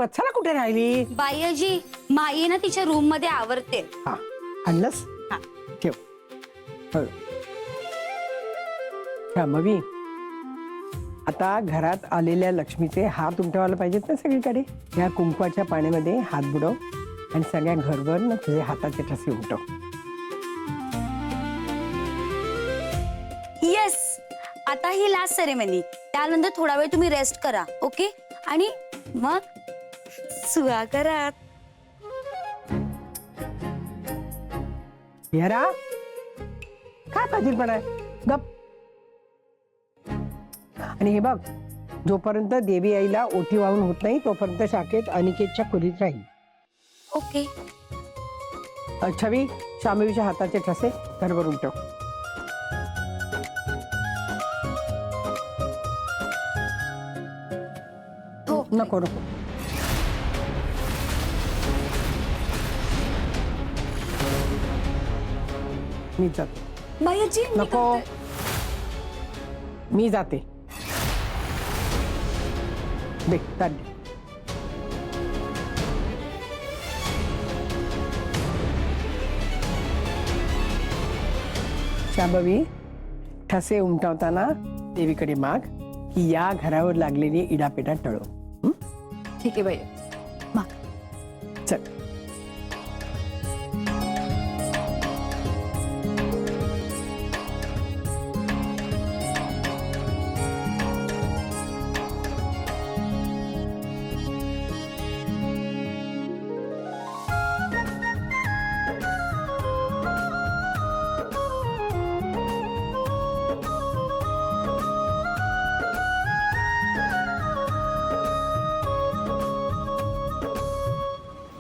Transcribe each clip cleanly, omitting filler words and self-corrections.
वत्सला कुठे राहिली? बाईजी माई ना तिच्या रूम मध्ये आवरते. हा आणलंस? हा. ठेव. हो. शांभवी, आता घरात आलेल्या लक्ष्मीचे हात उमटवायला पाहिजेत ना सगळीकडे. या कुंकवाच्या पाण्यामध्ये हात बुडव आणि सगळ्या घरभर ना तुझे हाताचे ठसे उमटव. येस, आता ही लास्ट सेरेमनी. त्यानंतर थोडा वेळ तुम्ही रेस्ट करा. ओके, आणि मग सुहा करा. यारा काय पाजीलपणा आहे? गप. आणि हे बघ, जोपर्यंत देवी आईला ओटी वाहून होत नाही तोपर्यंत शाखेत अनिकेतच्या खोलीत राहील. ओके. छवी, शांभवीच्या हाताचे ठसे घरभर उमटव. हो. नको नको. मी जाते. बाईजी नको, मी जाते. दे ताट दे. शांभवी, ठसे उमटवताना देवीकडे माग की या घरावर लागलेली इडापिडा टळो. ठीक आहे बाई. मग चल.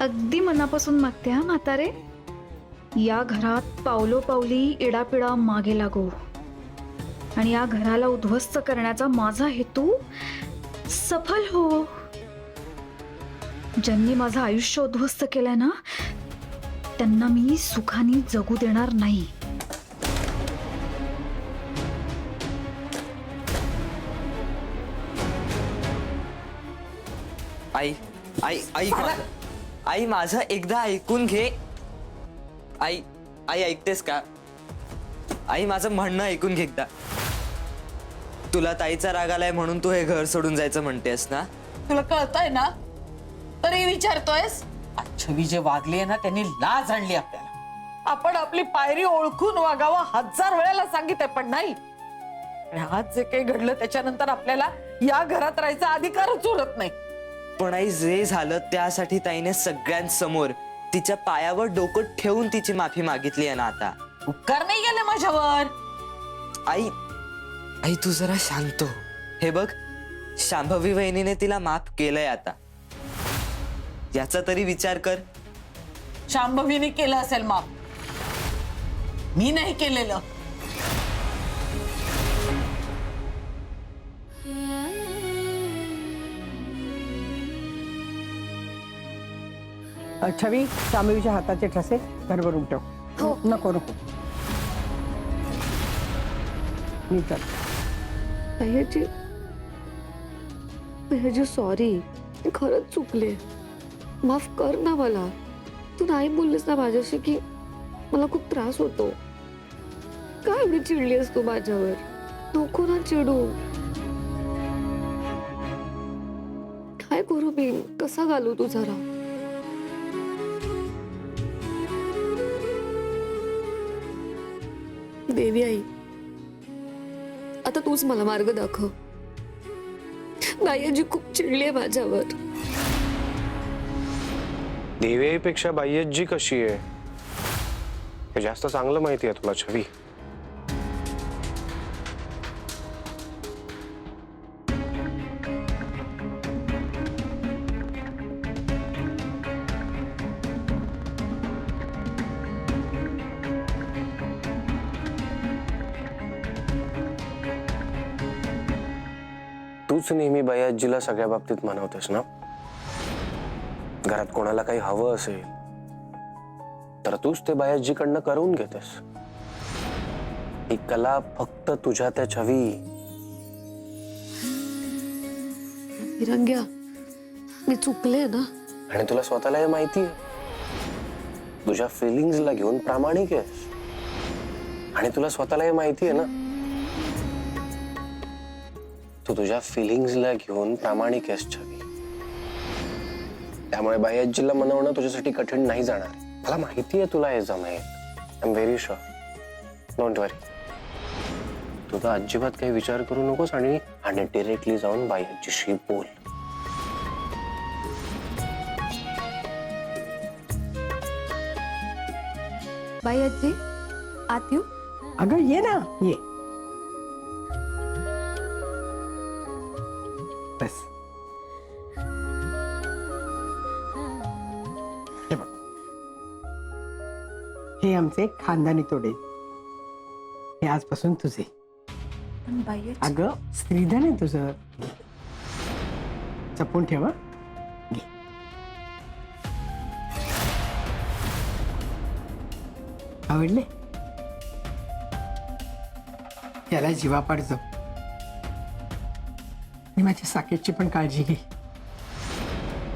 अगदी मनापासून मागते हा म्हातारे. या घरात पावलोपावली इडापिडा मागे लागो आणि या घराला उद्ध्वस्त करण्याचा माझा हेतू सफल हो. ज्यांनी माझं आयुष्य उद्ध्वस्त केलंय ना, त्यांना मी सुखाने जगू देणार नाही. आई आई आई आई माझं एकदा ऐकून घे. आई आई ऐकतेस का? आई माझं म्हणणं ऐकून घे एकदा. तुला ताईचा राग आलाय म्हणून तू हे घर सोडून जायचं म्हणतेस ना? तुला कळतंय ना, तरी विचारतोयस? छवी जे वागले ना त्यांनी लाज आणली आपल्याला. आपण आपली पायरी ओळखून वागावं 1000 वेळेला सांगितलंय, पण नाही. आणि आज जे काही घडलं त्याच्यानंतर आपल्याला या घरात राहायचा अधिकारच उरत नाही. पण आई, जे झालं त्यासाठी ताईने सगळ्यांसमोर तिच्या पायावर डोकं ठेवून तिची माफी मागितली आहे ना. आता उपकार नाही गेले माझ्यावर. आई आई तू जरा शांत हो. हे बघ, शांभवी वहिनीने तिला माफ केलंय आता. याचा तरी विचार कर. शांभवीने केलं असेल माफ, मी नाही केलेलं. छवी, शांभवीच्या हाताचे ठसे घरभर उमटव. हो. नको नको. मी चल. भैयाजी सॉरी, मी खरंच चुकले. माफ कर ना मला. तू नाही बोललीस ना माझ्याशी की मला खूप त्रास होतो. काय एवढी चिडलीस तू माझ्यावर? नको ना चिडू. काय करू मी? कसा घालू तू जरा? देवी आई, आता तूच मला मार्ग दाखव. बाईजी खूप चिडली आहे माझ्यावर. देवीपेक्षा बाह्यजी कशी आहे हे जास्त चांगलं माहिती आहे तुला छवी. तूच नेहमी बाह्यजीला सगळ्या बाबतीत मनवतेस ना. घरात कोणाला काही हवं असेल तर तूच ते बाह्यजीकडनं करून घेतेस. ही कला फक्त तुझ्या त्या छवी. हिरंग्या, मी चुकले ना. आणि तुला स्वतःला हे माहिती आहे. तुझ्या फिलिंग्सला घेऊन प्रामाणिक आहेस आणि तुला स्वतःला हे माहिती आहे ना. तू तुझ्या फिलिंग्सला घेऊन प्रामाणिक आहेस छवी. त्यामुळे बायज्जीला मनवणं तुझ्यासाठी कठीण नाही जाणार. मला माहिती आहे तुला हे जमेल. I am very sure. Don't worry. तू तर अजिबात काही विचार करू नकोस आणि डिरेक्टली जाऊन बायज्जीशी बोल. बाई आजी आत येऊ. अगं ये ना ये. बस. हे बघ, हे आमचे खानदानी तोडे. हे आजपासून तुझे. पण बाई आजी, अगं स्त्रीधन आहे तुझं. जपून ठेवा. घे. आवडले? त्याला जीवापाड जप. मी माझ्या साकेतची पण काळजी घे.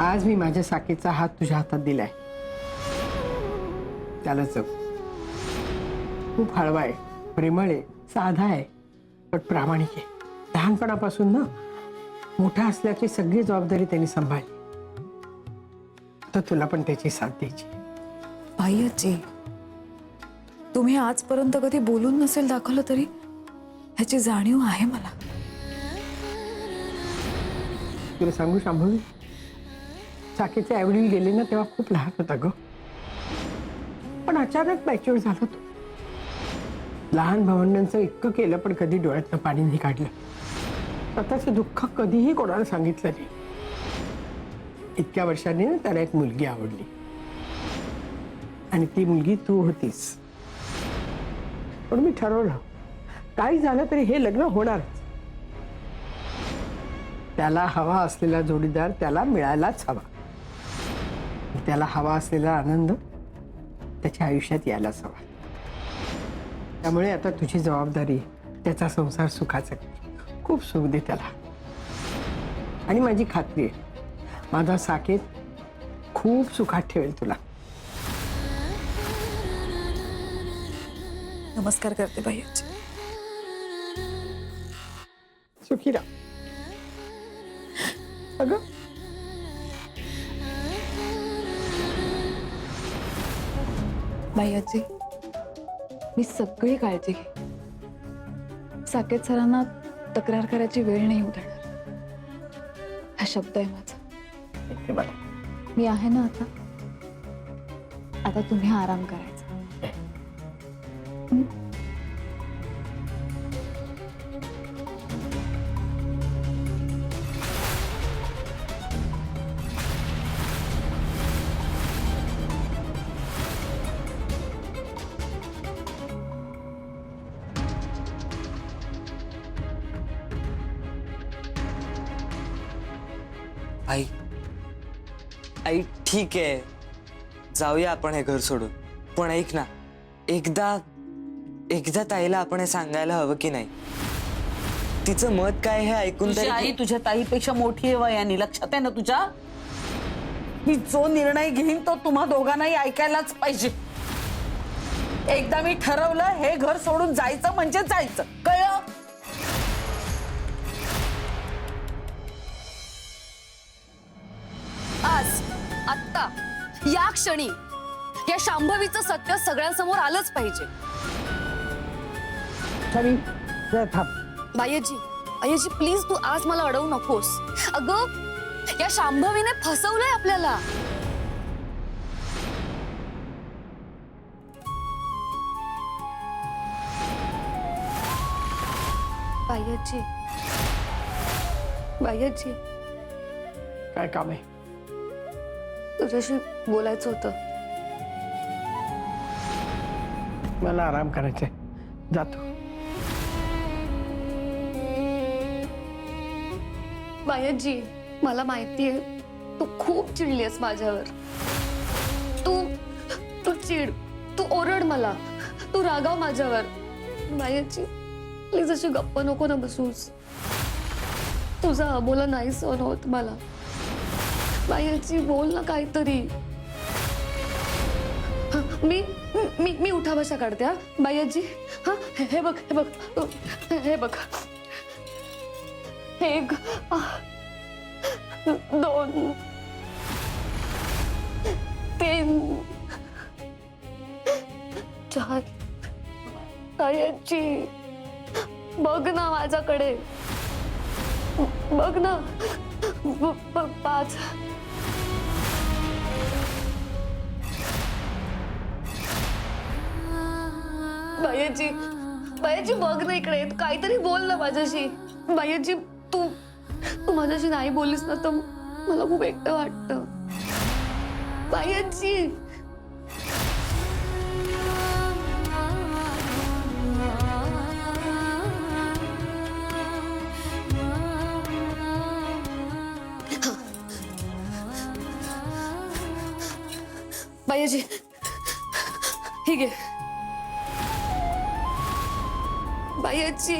आज मी माझ्या साकेचा हात तुझ्या हातात दिलाय. त्याला जप. खूप हळवा आहे, प्रेमळ आहे, साधा आहे, पण प्रामाणिक आहे. लहानपणापासून ना मोठा असल्याची सगळी जबाबदारी त्यांनी सांभाळली. तर तुला पण त्याची साथ द्यायची. बाई आजी, तुम्ही आजपर्यंत कधी बोलून नसेल दाखवलं तरी ह्याची जाणीव आहे मला. तुला सांगू शांभवी, साकेचे आईवडील गेले ना तेव्हा खूप लहान होता ग. पण अचानक मॅच्युअर झाला तो. लहान भावंडांचं इतकं केलं पण कधी डोळ्यातनं पाणी नाही काढलं. स्वतःचं दुःख कधीही कोणाला सांगितलं नाही. इतक्या वर्षांनी ना त्याला एक मुलगी आवडली आणि ती मुलगी तू होतीस. पण मी ठरवलं काही झालं तरी हे लग्न होणारच. त्याला हवा असलेला जोडीदार त्याला मिळायलाच हवा. त्याला हवा असलेला आनंद त्याच्या आयुष्यात यायलाच हवा. त्यामुळे आता तुझी जबाबदारी त्याचा संसार सुखाचा कर. खूप सुख दे त्याला. आणि माझी खात्री आहे माझा साकेत खूप सुखात ठेवेल तुला. नमस्कार करते बाई आजी. सुखी राहा. अगं बाई आजी, मी सगळी काळजी घे. साकेत सरांना तक्रार करायची वेळ नाही येऊ देणार. हा शब्द आहे माझा. हे बघ, मी आहे ना आता. आता तुम्ही आराम करायचा. आई आई ठीक आहे, जाऊया आपण हे घर सोडून. पण ऐक ना, एकदा ताईला आपण हे सांगायला हवं की नाही. तिचं मत काय हे ऐकून तुझी आई तरी. तुझ्या ताईपेक्षा मोठी आहे वयाने. लक्षात आहे ना तुझ्या. मी जो निर्णय घेईन तो तुम्हा दोघांनाही ऐकायलाच पाहिजे. एकदा मी ठरवलं हे घर सोडून जायचं म्हणजे जायचं. कळलं? आज आत्ता या क्षणी या शांभवीचं सत्य सगळ्यांसमोर आलंच पाहिजे. छवी जरा थांब. बायजी, अय्याजी प्लीज तू आज मला अडवू नकोस. अगं या शांभवीने फसवलंय आपल्याला. बायजी, बायजी काय काम आहे? तुझ्याशी बोलायचं होतं. मला आराम करायचंय. जातो. बायजी, मला माहितीये तू खूप चिडलीस माझ्यावर. तू चिड, तू ओरड मला, तू रागाव माझ्यावर. बायजी प्लीज अशी गप्प नको ना बसूस. तुझा अबोला नाही सहन होत मला. बायाची बोल ना काहीतरी. हा, मी मी मी उठा बशा काढते. हा बायाजी, हा हे बघ, हे बघ, हे बघ. 1 2 3 4. बायाची बघ ना माझ्याकडे, बघ ना. 5. बायाजी, बायाजी बघ ना इकडे, तू काहीतरी बोल ना माझ्याशी. बायाजी तू माझ्याशी नाही बोललीस ना तर मला खूप एकटं वाटतं. बायाजी. बायाजी ठीक आहे. बायाजी,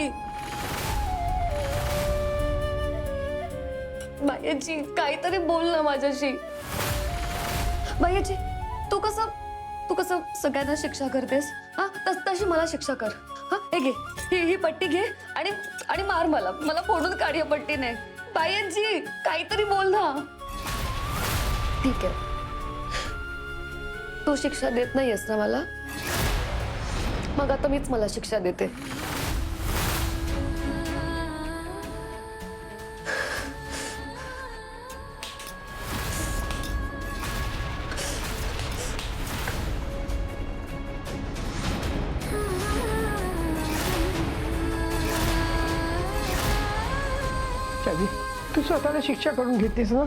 बायाजी काहीतरी बोल ना माझ्याशी. बायाजी तू कसं सगळ्यांना शिक्षा करतेस, हा तशी मला शिक्षा कर. हा हे घे, ही पट्टी घे आणि मार मला फोडून काढ या पट्टीने. बायाजी काहीतरी बोल ना. ठीक आहे, तू शिक्षा देत नाहीयेस ना मला, मग आता मीच मला शिक्षा देते. शादी, तू स्वतःला शिक्षा करून घेतेस ना,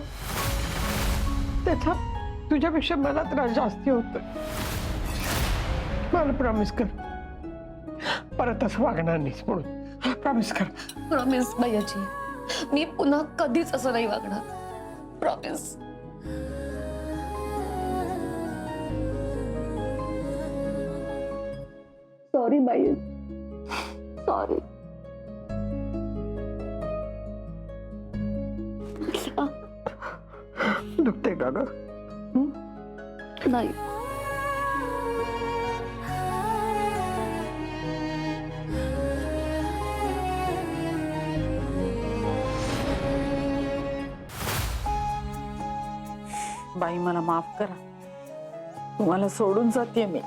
त्याचा तुझ्यापेक्षा मला त्रास जास्ती होतोय. मला प्रॉमिस कर, परत असं वागणार नाहीस म्हणून. प्रॉमिस कर. प्रॉमिस बायाजी, मी पुन्हा कधीच असं नाही वागणार. प्रॉमिस. सॉरी बाई, सॉरी. दुखते का ग? नाही. बाई मला माफ करा, तुम्हाला सोडून जाते मी.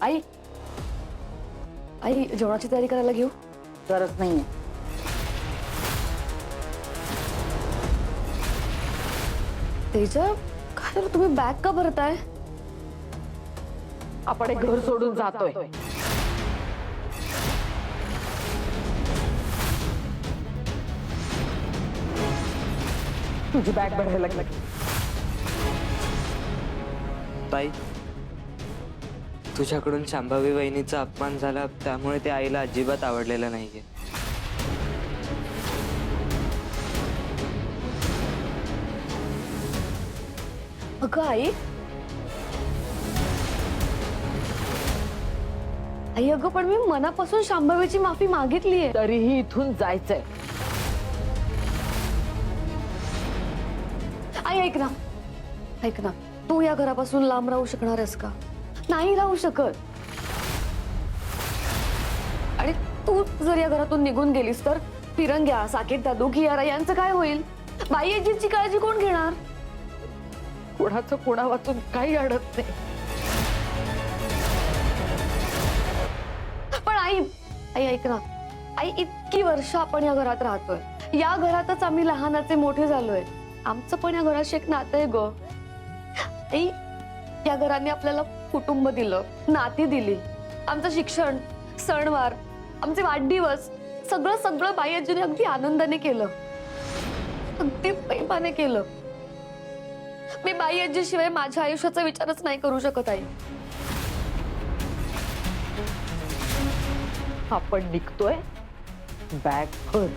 आई, आई जेवणाची तयारी करायला घेऊ. गरज नाहीये. तेजा, काय झालं, तुम्ही बॅग का भरताय? आपण एक घर सोडून जातोय. तुझी बॅग भरायला लागली. ताई, तुझ्याकडून शांभावी वहिनीचा अपमान झाला, त्यामुळे ते आईला अजिबात आवडलेलं नाहीये. अगं आई, आई अगं पण मी मनापासून शांभवीची माफी मागितलीये. तरीही इथून जायचंय. आई ऐक ना, ऐक ना, तू या घरापासून लांब राहू शकणार आहेस का? नाही राहू शकत. आणि तू जर या घरातून निघून गेलीस तर फिरंग्या, साकेत दादू, कियारा यांचं काय होईल? बाई आजीची काळजी कोण घेणार? कोणाचं कोणा वाचून काही अडत नाही. पण आई, आई ऐक ना, आई इतकी वर्ष आपण या घरात राहतोय, या घरातच आम्ही लहानाचे मोठे झालोय. आमचं पण या घराशी एक नातं आहे ग. आई, या घराने आपल्याला कुटुंब दिलं, नाती दिली, आमचं शिक्षण, सणवार, आमचे वाढदिवस, सगळं सगळं बाई आजीने अगदी आनंदाने केलं, अगदी प्रेमाने केलं. मी बाई आजीशिवाय माझ्या आयुष्याचा विचारच नाही करू शकत आई. आपण निघतोय, बॅग भर.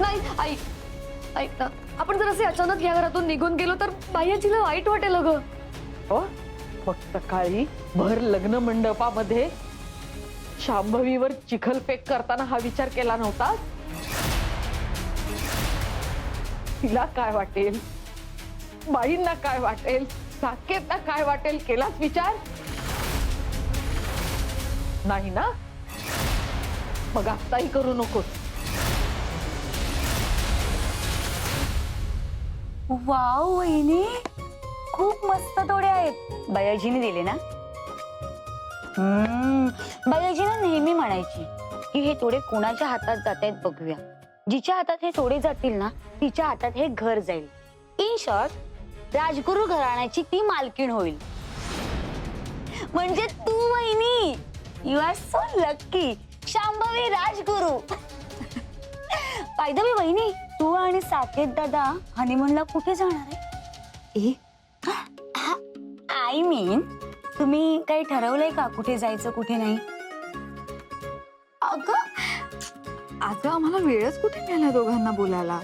नाही आई, ऐक ना, आपण जर असे अचानक या घरातून निघून गेलो तर बाई आजीला वाईट वाटेल ग. हो, मग सकाळी भर लग्न मंडपामध्ये शांभवीवर चिखलफेक करताना हा विचार केला नव्हता? तिला काय वाटेल, बाईंना काय वाटेल, साकेतला काय वाटेल केलाच विचार नाही ना? मग आत्ताही करू नकोस. वाव वहिनी, खूप मस्त तोडे आहेत. बायाजीने दिले ना? बायाजी ना नेहमी म्हणायची की हे तोडे कोणाच्या हातात जात आहेत बघूया. जिच्या हातात हे तोडे जातील ना तिच्या हातात हे घर जाईल. इन शॉर्ट राजगुरू घराण्याची ती मालकीण होईल. म्हणजे तू वहिनी, you are so lucky. Shambhavi Rajguru. By the way वहिनी, तू आणि साकेत दादा हनीमूनला कुठे जाणार आहे? आय मीन तुम्ही काही ठरवलंय का कुठे जायचं कुठे नाही? आता आम्हाला वेळच कुठे मिळाला दोघांना बोलायला.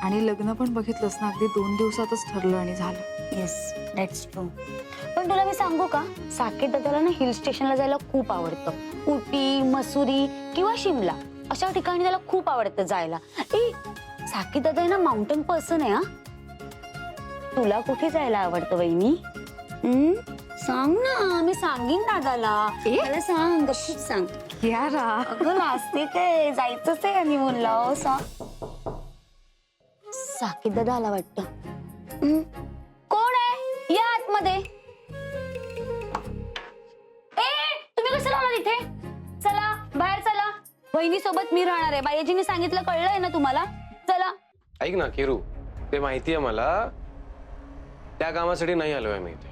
आणि लग्न पण बघितलंस ना, अगदी 2 दिवसातच ठरलं आणि झालं. Yes, that's true. पण तुला मी सांगू का, साकेत दादाला ना हिल स्टेशनला जायला खूप आवडतं. उटी, मसुरी किंवा शिमला अशा ठिकाणी त्याला खूप आवडतं जायला. साकेत दादा आहे ना माउंटेन पर्सन आहे. हा, तुला कुठे जायला आवडतं वहिनी? सांग ना, मी सांगीन दादाला. मला सांग, गप्प सांग. यारा अगं नाचते काय, जायचंच आहे हनीमूनला. सांग. साकेत दादा आला वाटतं. कोण आहे? या आतमध्ये. तुम्ही कसं लावला तिथे? चला बाहेर चला. वहिनी सोबत मी राहणार आहे. बायाजीने सांगितलं, कळलंय ना तुम्हाला? चला. ऐक ना किरू, ते माहितीये मला, त्या कामासाठी नाही आलोय मी इथे.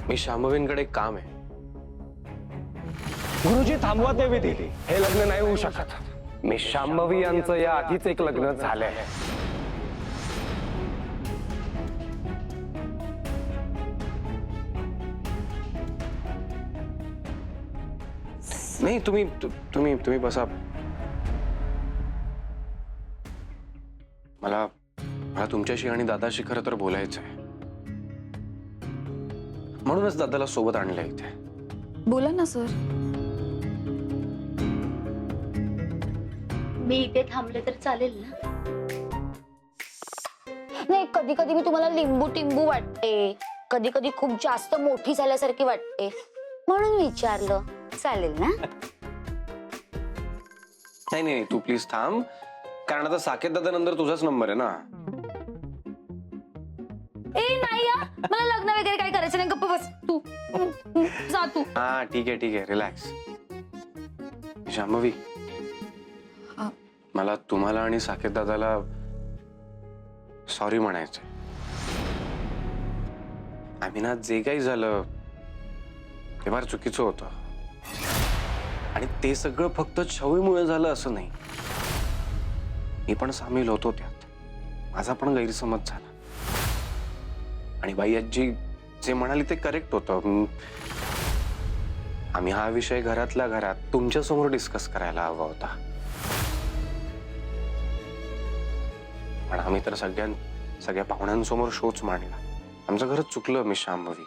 मी शांभवींकडे एक काम आहे. गुरुजी थांबवा ते विधी. हे लग्न नाही होऊ शकत. मी शांभवी यांचं या आधीच एक लग्न झालंय. नाही, तुम्ही बसा. मला तुमच्याशी आणि दादाशी खरं तर बोलायचंय. म्हणूनच दादाला सोबत आणलंय इथे. बोला ना सर. मी इथे थांबले तर चालेल ना? नाही, कधी कधी मी तुम्हाला लिंबू टिंबू वाटते, कधी कधी खूप जास्त मोठी झाल्यासारखी वाटते, म्हणून विचारलं. चालेल ना? नाही, तू प्लीज थांब, कारण आता साकेत दादा नंतर तुझाच नंबर आहे ना. नाही या, मला लग्न वगैरे काय करायचं नाही. गप्प बस तू. जा तू. हा ठीक आहे, रिलॅक्स. शांभवी, मला तुम्हाला आणि साकेत दादाला सॉरी म्हणायचंय. आम्ही ना जे काही झालं ते फार चुकीचं होतं. आणि ते सगळं फक्त छवीमुळे झालं असं नाही. मी पण सामील होतो त्यात. माझा पण गैरसमज झाला. आणि बाई आजी जे म्हणाली ते करेक्ट होतं. आम्ही हा विषय घरातल्या घरात तुमच्या समोर डिस्कस करायला हवा होता. पण आम्ही तर सगळ्या पाहुण्यांसमोर शोच मांडला. आमचं घरच चुकलं मी शांभवी.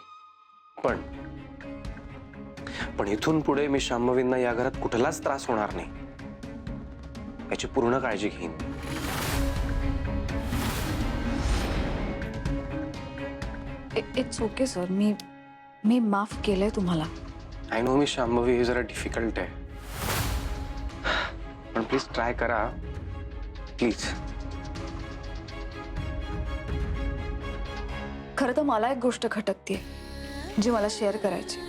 पण इथून पुढे मी शांभवींना या घरात कुठलाच त्रास होणार नाही याची पूर्ण काळजी घेईन. It's okay sir. मी माफ केलंय तुम्हाला. आय नो मी शांभवी हे जरा डिफिकल्ट आहे, पण प्लीज ट्राय करा प्लीज. खरं तर मला एक गोष्ट खटकते जी मला शेअर करायची.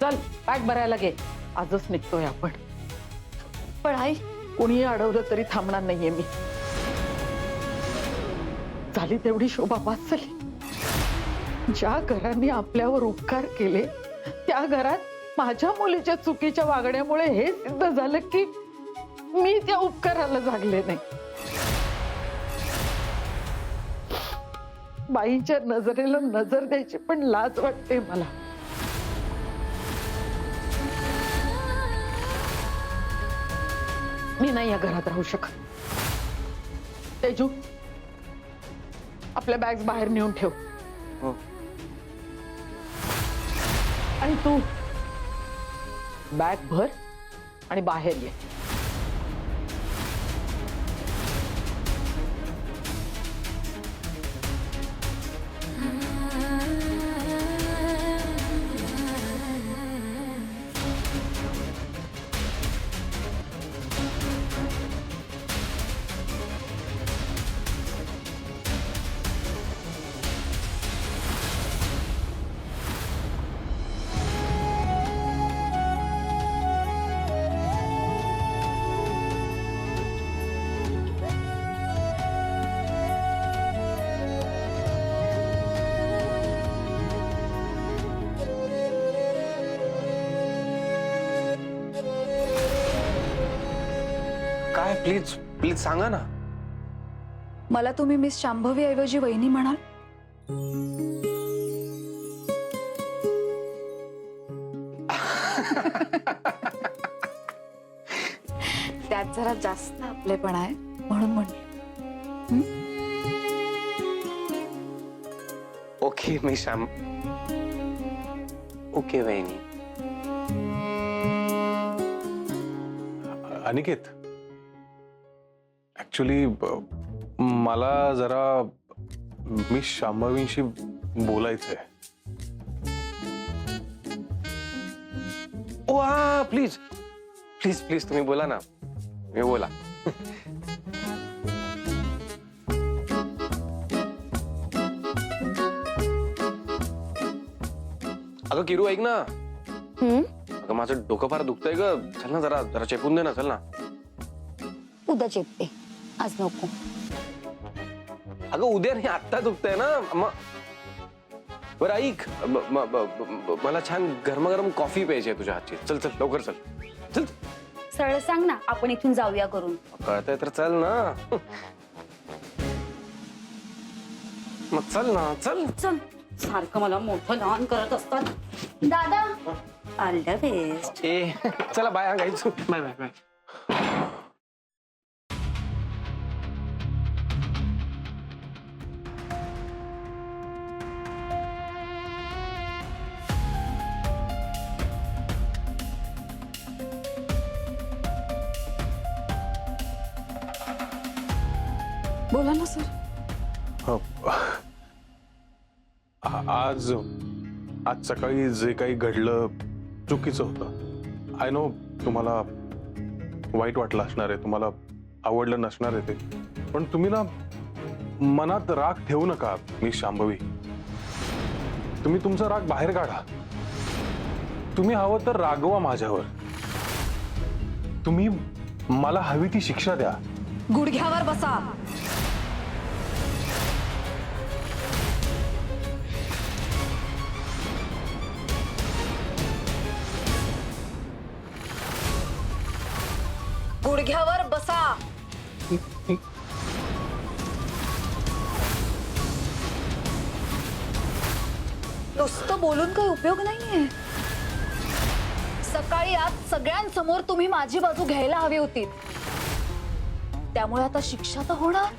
चल बॅग भरायला घे, आजच निघतोय आपण. पण आई, कोणी अडवलं तरी थांबणार नाहीये मी. झाली तेवढी शोभा बास झाली. ज्या घरांनी आपल्यावर उपकार केले त्या घरात माझ्या मुलीच्या चुकीच्या वागण्यामुळे हे सिद्ध झालं की मी त्या उपकाराला जागले नाही. बाईच्या नजरेला नजर द्यायची पण लाज वाटते मला. मी नाही या घरात राहू शकत. तेजू, आपल्या बॅग्स बाहेर नेऊन ठेव. हो. आणि तू बॅग भर आणि बाहेर ये. काय प्लीज प्लीज सांगा ना. मला तुम्ही मिस शांभवी ऐवजी वहिनी म्हणाल? त्यात जरा जास्त आपलेपणा आहे म्हणून म्हणले. ओके मी श्याम. ओके वहिनी. अनिकेत, ऍक्च्युली मला जरा मी शांभवींशी बोलायचंय. ओ हा प्लीज प्लीज प्लीज तुम्ही बोला ना. मी बोला. अगं किरू ऐक ना. अगं माझं डोकं फार दुखतंय ग. चल ना जरा जरा चेपून दे ना. चल ना. उद्या चेपते, आज नको. अगं उद्या नाही आत्ता दुखतंय ना. बरं ऐक, मला छान गरमागरम कॉफी प्यायची तुझ्या हातची. चल चल लवकर चल. चल. सरळ सांग ना, आपण इथून जाऊया करून. कळतंय तर चल ना. मग चल ना. चल. चल. सारखं मला मोठं लहान करत असतात. दादा, ऑल द बेस्ट. ए चला बाय. गायचो. Bye bye bye. बोला ना सर. आज आज सकाळी जे काही घडलं चुकीचं होतं. आय नो तुम्हाला वाईट वाटलं असणार आहे, तुम्हाला आवडलं नसणार आहे ते, पण तुम्ही ना मनात राग ठेवू नका. मी शांभवी, तुम्ही तुमचा राग बाहेर काढा. तुम्ही हवं तर रागवा माझ्यावर. तुम्ही मला हवी ती शिक्षा द्या. गुडघ्यावर बसा. गुडघ्यावर बसा. नुसतं बोलून काही उपयोग नाहीये. सकाळी आज सगळ्यांसमोर तुम्ही माझी बाजू घ्यायला हवी होती, त्यामुळे आता शिक्षा तर होणार.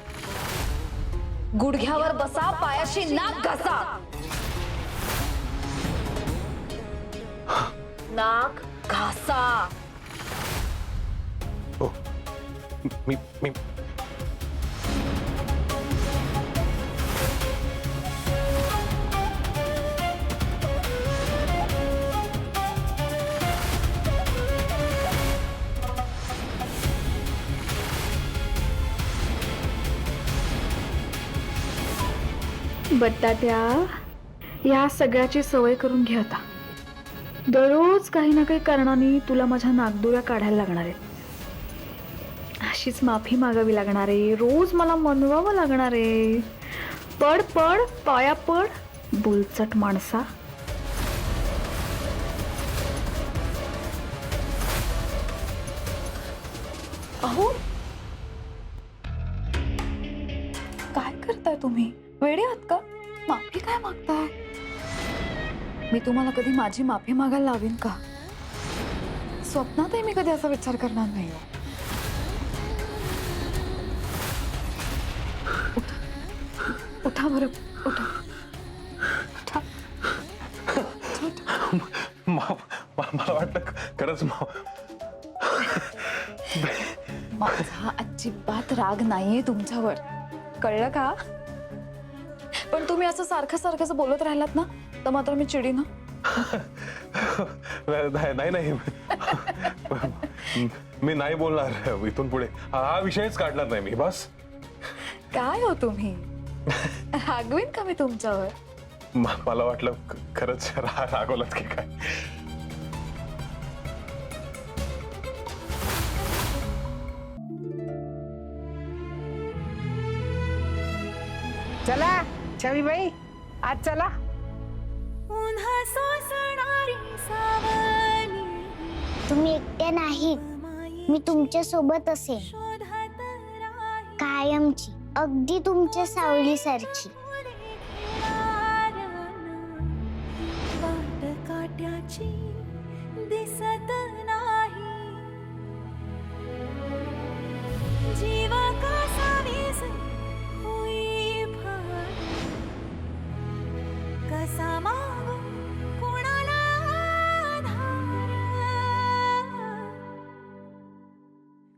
गुडघ्यावर बसा, पायाशी नाक घासा. नाक घासा. हो. मी मी बटाट्या, या सगळ्याची सवय करून घे आता. दररोज काही ना काही कारणाने तुला माझ्या नागदोऱ्या काढायला लागणार आहे. अशीच माफी मागावी लागणार आहे. रोज मला मनवावं लागणार आहे. पड पड, पाया पड, बोलचट माणसा. अहो, काय करताय तुम्ही? वेडे आहात का? माफी काय मागताय? मी तुम्हाला कधी माझी माफी मागायला लावीन का? स्वप्नातही मी कधी असा विचार करणार नाही. उठा बरं, उठा. मला वाटलं खरंच माझा अजिबात राग नाहीये तुमच्यावर, कळलं का? पण तुम्ही असं सारखं सारखं बोलत राहिलात ना तर मात्र मी चिडीन हं. नाही मी नाही बोलणार इथून पुढे. हा विषयच काढणार नाही मी. बस काय हो तुम्ही, रागवीन का मी तुमच्यावर? मला वाटलं खरंच रागवलात की काय. चला छवीबाई, आज चला. तुम्ही एकट्या नाहीत, मी तुमच्या सोबत असेल कायमची, अगदी तुमच्या सावलीसारखी. दिसत नाही जीव कसा होई फार, कसा मागू कोणाला आधार,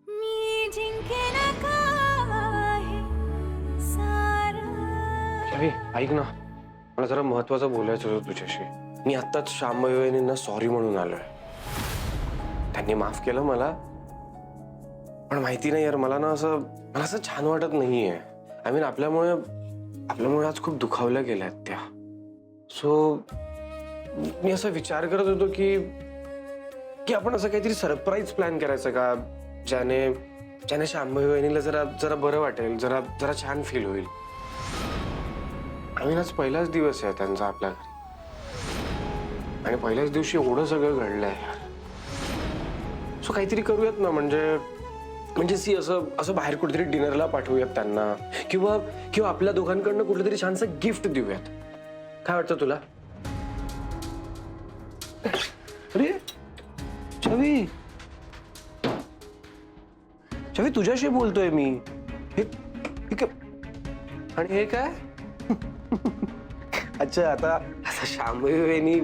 मी जिंकेन काय सारं. छवी ऐक ना, मला जरा महत्वाचं बोलायचं होतं तुझ्याशी. मी आत्ताच शांभवींना सॉरी म्हणून आलोय. त्यांनी माफ केलं मला, पण माहिती नाही यार, मला असं छान वाटत नाहीये. आय मीन आपल्यामुळे आज खूप दुखावल्या गेल्यात त्या. सो मी असा विचार करत होतो की आपण असं काहीतरी सरप्राईज प्लॅन करायचं का, ज्याने शांभवीला जरा बरं वाटेल, जरा छान फील होईल. आय मीन आज पहिलाच दिवस आहे त्यांचा आपल्या घरी, आणि पहिल्याच दिवशी एवढं सगळं घडलंय यार. सो काहीतरी करूयात ना, म्हणजे सी असं बाहेर कुठेतरी डिनरला पाठवूयात त्यांना, किंवा आपल्या दोघांकडनं कुठलं तरी छानसं गिफ्ट देऊयात. काय वाटतं तुला? अरे छवी तुझ्याशी बोलतोय मी. आणि हे काय? अच्छा, आता शांभवी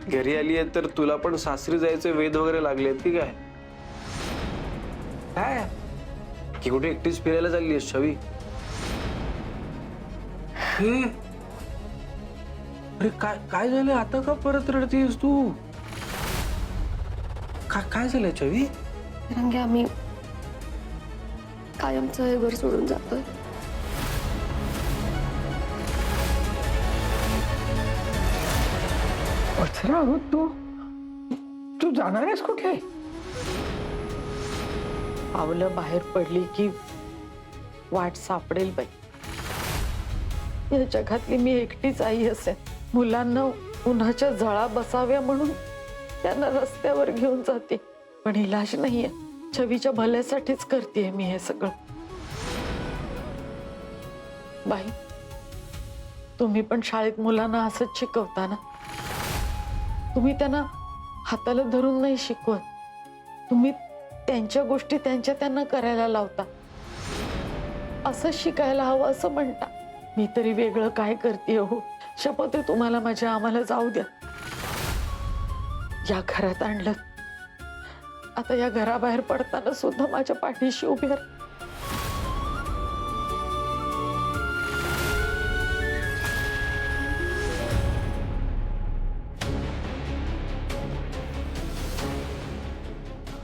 घरी आली आहे तर तुला पण सासरी जायचे वेध वगैरे लागले आहेत की काय? की कुठे एकटीच फिरायला चालली आहेस छवी? अरे काय झालं आता? का परत रडतीयस तू? काय झालंय छवी? रंगे, आम्ही कायमचं हे घर सोडून जातोय. अथरा हो, तू जाणार आहेस कुठे? पावलं बाहेर पडली की वाट सापडेल बाई. या जगातली मी एकटीच आई असेल. मुलांना उन्हाच्या झळा बसाव्या म्हणून त्यांना रस्त्यावर घेऊन जाते, पण इलाज नाहीये. छवीच्या भल्यासाठीच करते मी हे सगळं. बाई, तुम्ही पण शाळेत मुलांना असंच शिकवता ना? तुम्ही त्यांना हाताला धरून नाही शिकवत, तुम्ही त्यांच्या गोष्टी त्यांना करायला लावता. असं शिकायला हवं असं म्हणता. मी तरी वेगळं काय करते हो? शपथ आहे तुम्हाला माझ्या. आम्हाला जाऊ द्या. या घरात आणलं, आता या घराबाहेर पडताना सुद्धा माझ्या पाठीशी उभी राहा.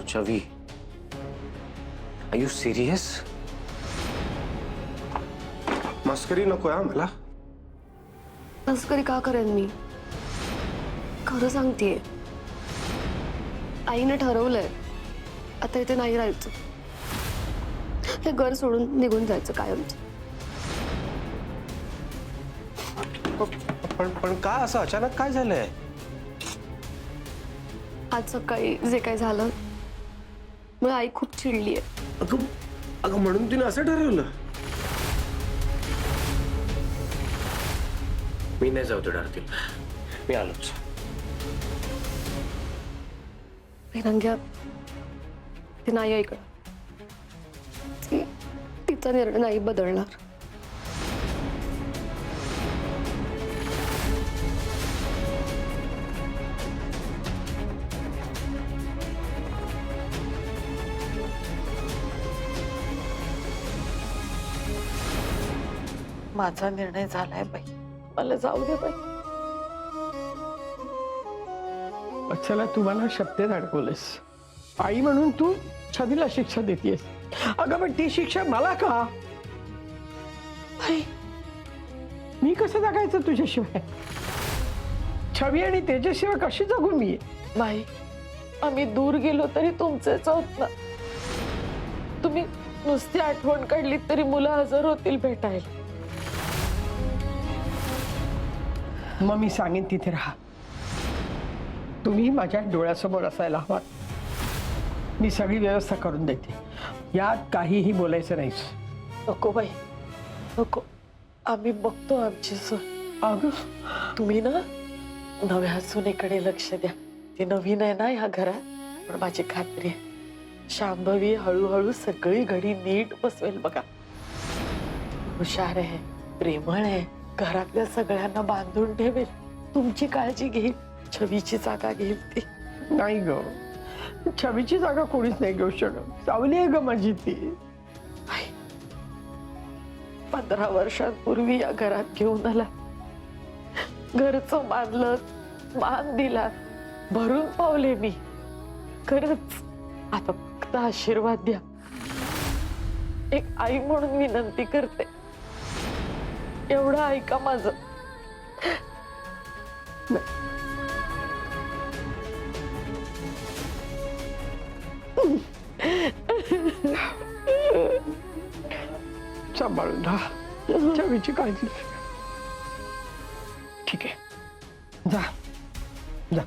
छवी, आर यू सिरियस? मस्करी नको आहे मला. तस्करी का करेन मी? खरं सांगतेय, आईने ठरवलंय आता इथे नाही राहायचं. हे घर सोडून निघून जायचं कायमचं. पण का असं अचानक काय झालंय? आज सकाळी जे काय झालं, मला आई खूप चिडली आहे. अगं म्हणून तिने असं ठरवलं? मी नाही जाऊ देणार तिला. मी आलोच. विनंग्या ती नाही ऐकणार. तिचा निर्णय नाही बदलणार. माझा निर्णय झालाय बाई, मला जाऊ दे बाई. चला तू मला शब्देत अडकवलंस. आई म्हणून तू छबीला शिक्षा देतेस. अगं पण ती शिक्षा मला का? आई, मी कसं जगायचं तुझ्याशिवाय? छबी आणि त्याच्याशिवाय कशी जगू मी? बाई, आम्ही दूर गेलो तरी तुमचेच आहोत ना. तुम्ही नुसती आठवण काढली तरी मुलं हजर होतील भेटायला. मग मी सांगेन तिथे राहा. तुम्ही माझ्या डोळ्यासमोर असायला हवा. मी सगळी व्यवस्था करून देते. यात काहीही बोलायचं नाहीस. नको बाई, नको. आम्ही बघतो आमची सोय. अगं तुम्ही ना नव्या सुनेकडे लक्ष द्या. ती नवीन आहे ना ह्या घरात, पण माझी खात्री आहे शांभवी हळूहळू सगळी घडी नीट बसवेल बघा. हुशार आहे, प्रेमळ आहे, घरातल्या सगळ्यांना बांधून ठेवेल. तुमची काळजी घेईल, छवीची जागा घेईल ती. नाही ग, छबीची जागा कोणीच नाही घेऊ शकत. सावली आहे ग माझी ती. 15 वर्षांपूर्वी या घरात घेऊन आला. घरचं बांधलं, मान दिला, भरून पावले मी. खरंच आता फक्त आशीर्वाद द्या. एक आई म्हणून विनंती करते, एवढं ऐका माझं. सांभाळून राहा. छबीची काळजी. ठीक आहे, जा जा.